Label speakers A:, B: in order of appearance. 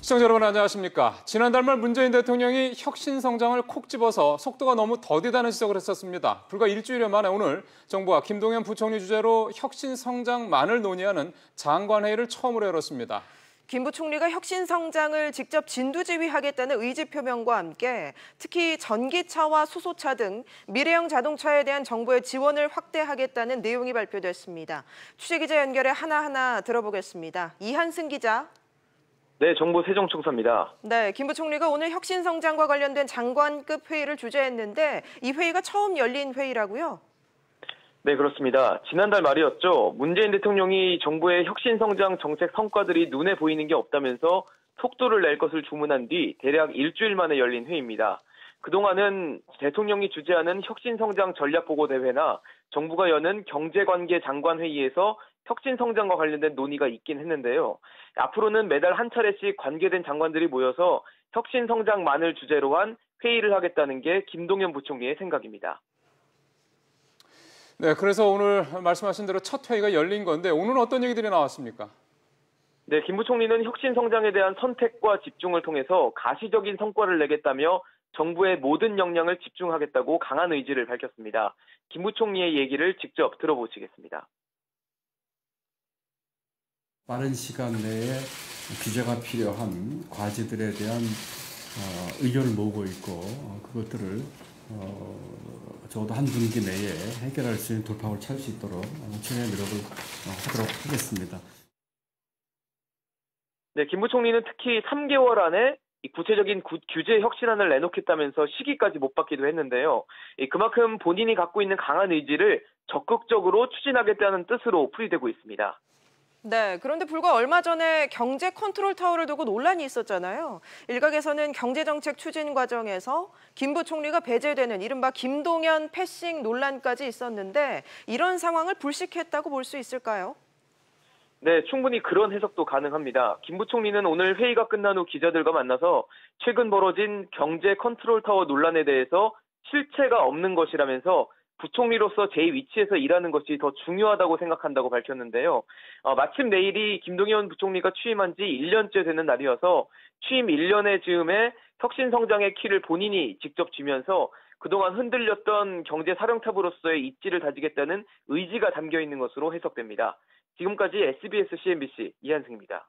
A: 시청자 여러분 안녕하십니까. 지난달 말 문재인 대통령이 혁신 성장을 콕 집어서 속도가 너무 더디다는 지적을 했었습니다. 불과 일주일여 만에 오늘 정부와 김동연 부총리 주재로 혁신 성장만을 논의하는 장관회의를 처음으로 열었습니다.
B: 김 부총리가 혁신 성장을 직접 진두지휘하겠다는 의지 표명과 함께 특히 전기차와 수소차 등 미래형 자동차에 대한 정부의 지원을 확대하겠다는 내용이 발표됐습니다. 취재기자 연결해 하나하나 들어보겠습니다. 이한승 기자.
C: 네, 정부 세종청사입니다.
B: 네, 김 부총리가 오늘 혁신 성장과 관련된 장관급 회의를 주재했는데 이 회의가 처음 열린 회의라고요?
C: 네, 그렇습니다. 지난달 말이었죠. 문재인 대통령이 정부의 혁신 성장 정책 성과들이 눈에 보이는 게 없다면서 속도를 낼 것을 주문한 뒤 대략 일주일 만에 열린 회의입니다. 그동안은 대통령이 주재하는 혁신 성장 전략보고 대회나 정부가 여는 경제관계 장관회의에서 혁신 성장과 관련된 논의가 있긴 했는데요. 앞으로는 매달 한 차례씩 관계된 장관들이 모여서 혁신 성장만을 주제로 한 회의를 하겠다는 게 김동연 부총리의 생각입니다.
A: 네, 그래서 오늘 말씀하신 대로 첫 회의가 열린 건데 오늘은 어떤 얘기들이 나왔습니까?
C: 네, 김 부총리는 혁신 성장에 대한 선택과 집중을 통해서 가시적인 성과를 내겠다며 정부의 모든 역량을 집중하겠다고 강한 의지를 밝혔습니다. 김 부총리의 얘기를 직접 들어보시겠습니다.
D: 빠른 시간 내에 규제가 필요한 과제들에 대한 의견을 모으고 있고 그것들을 적어도 한 분기 내에 해결할 수 있는 돌파구를 찾을 수 있도록 최선의 노력을 하도록 하겠습니다.
C: 네, 김 부총리는 특히 3개월 안에 구체적인 규제 혁신안을 내놓겠다면서 시기까지 못 받기도 했는데요. 그만큼 본인이 갖고 있는 강한 의지를 적극적으로 추진하겠다는 뜻으로 풀이되고 있습니다.
B: 네, 그런데 불과 얼마 전에 경제 컨트롤 타워를 두고 논란이 있었잖아요. 일각에서는 경제정책 추진 과정에서 김 부총리가 배제되는 이른바 김동연 패싱 논란까지 있었는데 이런 상황을 불식했다고 볼 수 있을까요?
C: 네, 충분히 그런 해석도 가능합니다. 김 부총리는 오늘 회의가 끝난 후 기자들과 만나서 최근 벌어진 경제 컨트롤 타워 논란에 대해서 실체가 없는 것이라면서 부총리로서 제 위치에서 일하는 것이 더 중요하다고 생각한다고 밝혔는데요. 마침 내일이 김동연 부총리가 취임한 지 1년째 되는 날이어서 취임 1년의 즈음에 혁신 성장의 키를 본인이 직접 쥐면서 그동안 흔들렸던 경제 사령탑으로서의 입지를 다지겠다는 의지가 담겨 있는 것으로 해석됩니다. 지금까지 SBS CNBC 이한승입니다.